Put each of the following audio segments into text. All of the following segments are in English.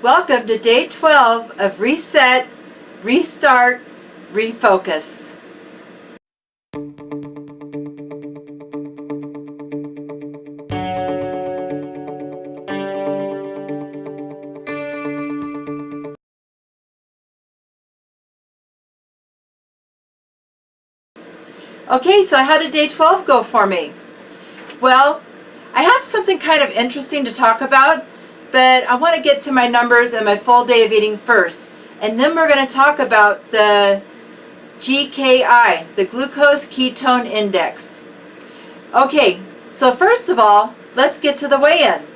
Welcome to day 12 of Reset, Restart, Refocus. Okay, so how did day 12 go for me? Well, I have something kind of interesting to talk about, but I want to get to my numbers and my full day of eating first. And then we're going to talk about the GKI, the Glucose Ketone Index. Okay, so first of all, let's get to the weigh-in.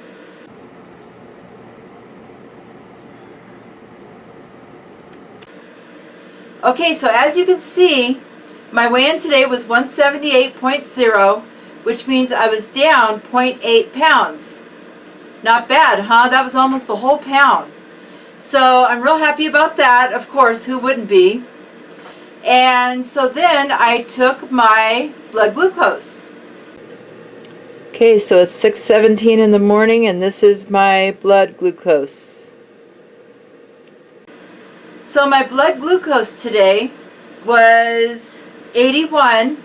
Okay, so as you can see, my weigh-in today was 178.0, which means I was down 0.8 pounds. Not bad, huh? That was almost a whole pound. So I'm real happy about that. Of course, who wouldn't be? And so then I took my blood glucose. Okay, so it's 6:17 in the morning and this is my blood glucose. So my blood glucose today was 81,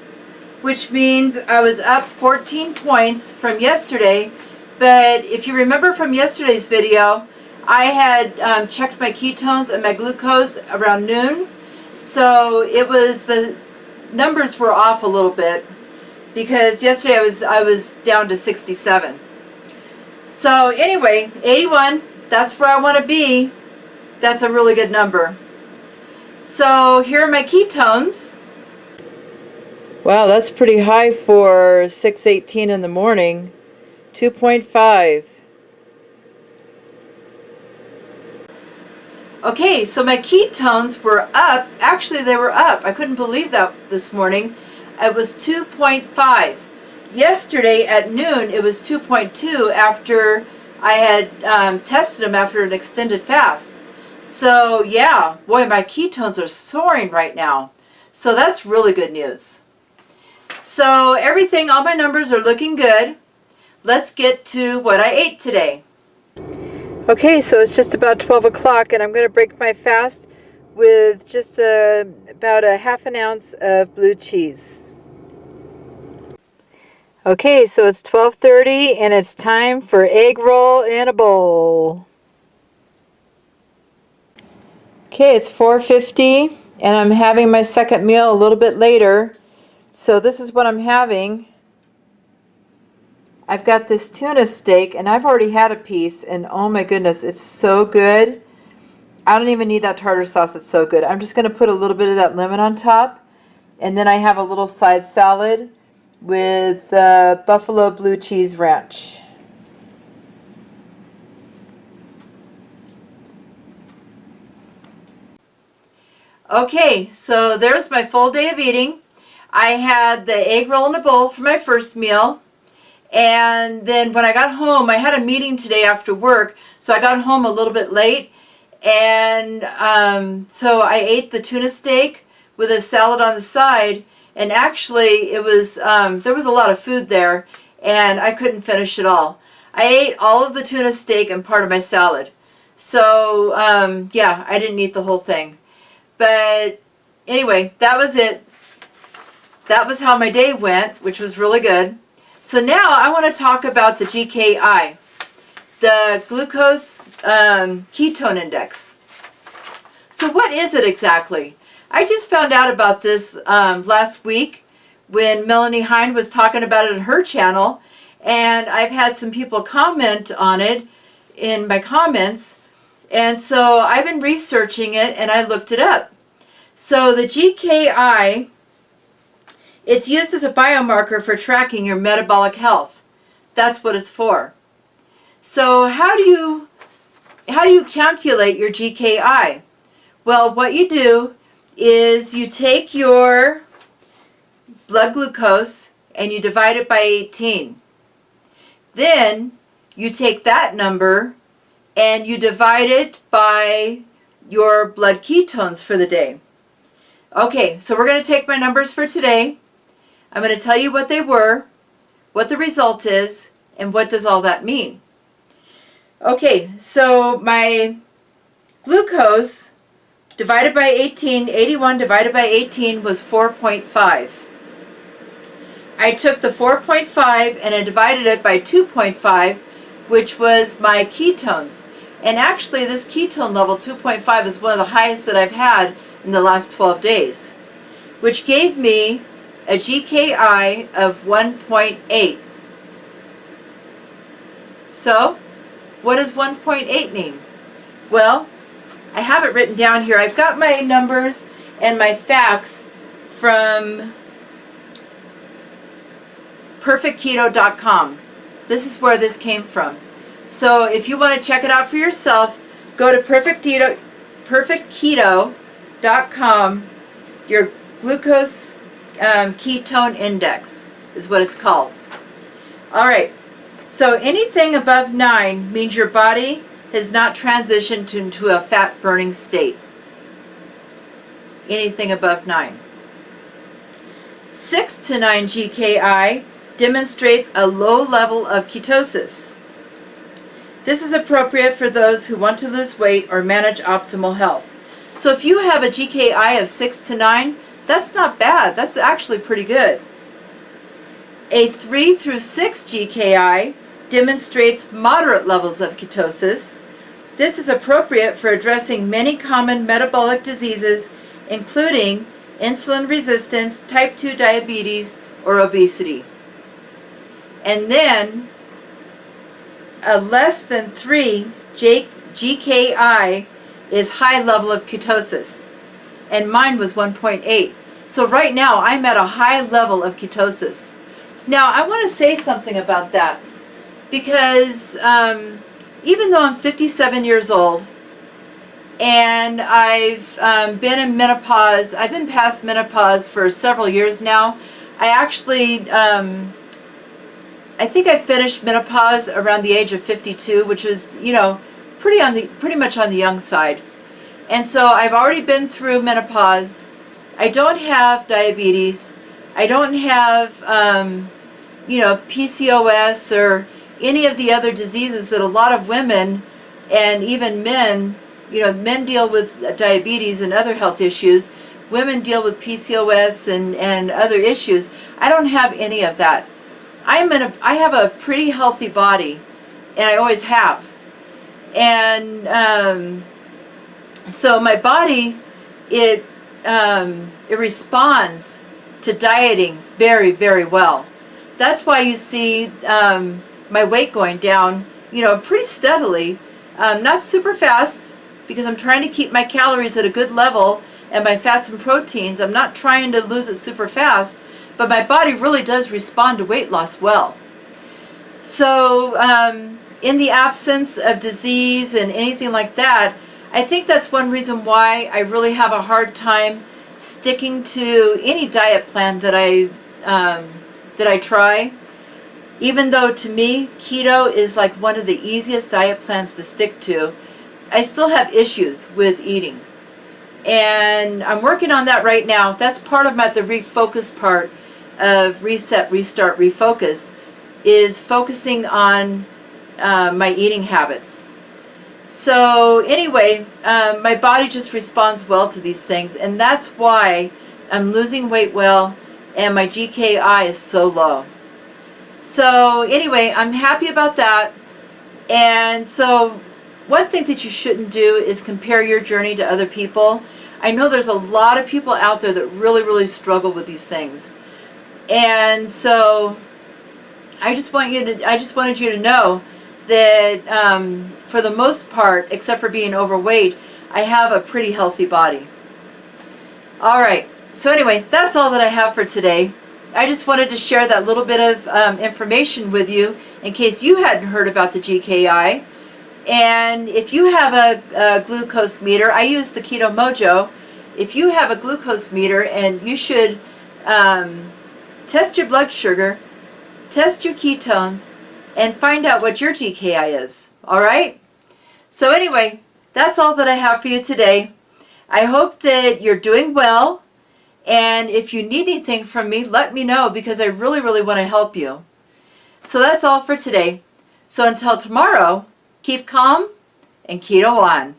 which means I was up 14 points from yesterday. But if you remember from yesterday's video, I had checked my ketones and my glucose around noon. So it was, the numbers were off a little bit because yesterday I was down to 67. So anyway, 81, that's where I want to be. That's a really good number. So here are my ketones. Wow, that's pretty high for 6:18 in the morning. 2.5. Okay, so my ketones were up. Actually, they were up. I couldn't believe that this morning. It was 2.5. Yesterday at noon, it was 2.2 after I had tested them after an extended fast. So yeah, boy, my ketones are soaring right now. So that's really good news. So everything, all my numbers are looking good. Let's get to what I ate today. Okay, so it's just about 12 o'clock and I'm going to break my fast with just about a half an ounce of blue cheese. Okay, so it's 12:30 and it's time for egg roll in a bowl. Okay, it's 4:50 and I'm having my second meal a little bit later. So this is what I'm having. I've got this tuna steak and I've already had a piece and oh my goodness, it's so good. I don't even need that tartar sauce, it's so good. I'm just going to put a little bit of that lemon on top, and then I have a little side salad with buffalo blue cheese ranch. Okay, so there's my full day of eating. I had the egg roll in a bowl for my first meal. And then when I got home, I had a meeting today after work, so I got home a little bit late. And so I ate the tuna steak with a salad on the side. And actually, it was there was a lot of food there, and I couldn't finish it all. I ate all of the tuna steak and part of my salad. So yeah, I didn't eat the whole thing. But anyway, that was it. That was how my day went, which was really good. So now I want to talk about the GKI, the Glucose Ketone Index. So what is it exactly? I just found out about this last week when Melanie Hind was talking about it on her channel, and I've had some people comment on it in my comments, and so I've been researching it and I looked it up. So the GKI, it's used as a biomarker for tracking your metabolic health. That's what it's for. So how do you calculate your GKI? Well, what you do is you take your blood glucose and you divide it by 18. Then you take that number and you divide it by your blood ketones for the day. Okay, so we're going to take my numbers for today. I'm going to tell you what they were, what the result is, and what does all that mean. Okay, so my glucose divided by 18, 81 divided by 18 was 4.5. I took the 4.5 and I divided it by 2.5, which was my ketones. And actually this ketone level 2.5 is one of the highest that I've had in the last 12 days, which gave me a GKI of 1.8. So, what does 1.8 mean? Well, I have it written down here. I've got my numbers and my facts from perfectketo.com. This is where this came from. So if you want to check it out for yourself, go to perfectketo.com. Your glucose ketone index is what it's called. Alright, so anything above 9 means your body has not transitioned into a fat burning state. Anything above 9. 6 to 9 GKI demonstrates a low level of ketosis. This is appropriate for those who want to lose weight or manage optimal health. So if you have a GKI of 6 to 9, that's not bad. That's actually pretty good. A 3 through 6 GKI demonstrates moderate levels of ketosis. This is appropriate for addressing many common metabolic diseases, including insulin resistance, type 2 diabetes, or obesity. And then a less than 3 GKI is high level of ketosis, and mine was 1.8. So right now I'm at a high level of ketosis. Now I want to say something about that, because even though I'm 57 years old and I've been in menopause, I've been past menopause for several years now. I actually I think I finished menopause around the age of 52, which was, you know, pretty much on the young side. And so I've already been through menopause. I don't have diabetes. I don't have, you know, PCOS or any of the other diseases that a lot of women and even men, you know, men deal with diabetes and other health issues. Women deal with PCOS and other issues. I don't have any of that. I have a pretty healthy body, and I always have. And so my body, it responds to dieting very, very well. That's why you see my weight going down, you know, pretty steadily. Not super fast, because I'm trying to keep my calories at a good level and my fats and proteins. I'm not trying to lose it super fast, but my body really does respond to weight loss well. So in the absence of disease and anything like that, I think that's one reason why I really have a hard time sticking to any diet plan that I try. Even though to me keto is like one of the easiest diet plans to stick to, I still have issues with eating. And I'm working on that right now. That's part of the refocus part of reset, restart, refocus, is focusing on my eating habits. So anyway, my body just responds well to these things, and that's why I'm losing weight well and my GKI is so low. So anyway, I'm happy about that. And so one thing that you shouldn't do is compare your journey to other people. I know there's a lot of people out there that really, really struggle with these things. And so I just wanted you to know that for the most part, except for being overweight, I have a pretty healthy body. All right. So anyway, that's all that I have for today. I just wanted to share that little bit of information with you in case you hadn't heard about the GKI. And if you have a glucose meter, I use the Keto Mojo. If you have a glucose meter, and you should test your blood sugar, test your ketones, and find out what your GKI is. All right? So anyway, that's all that I have for you today. I hope that you're doing well. And if you need anything from me, let me know, because I really, really want to help you. So that's all for today. So until tomorrow, keep calm and keto on.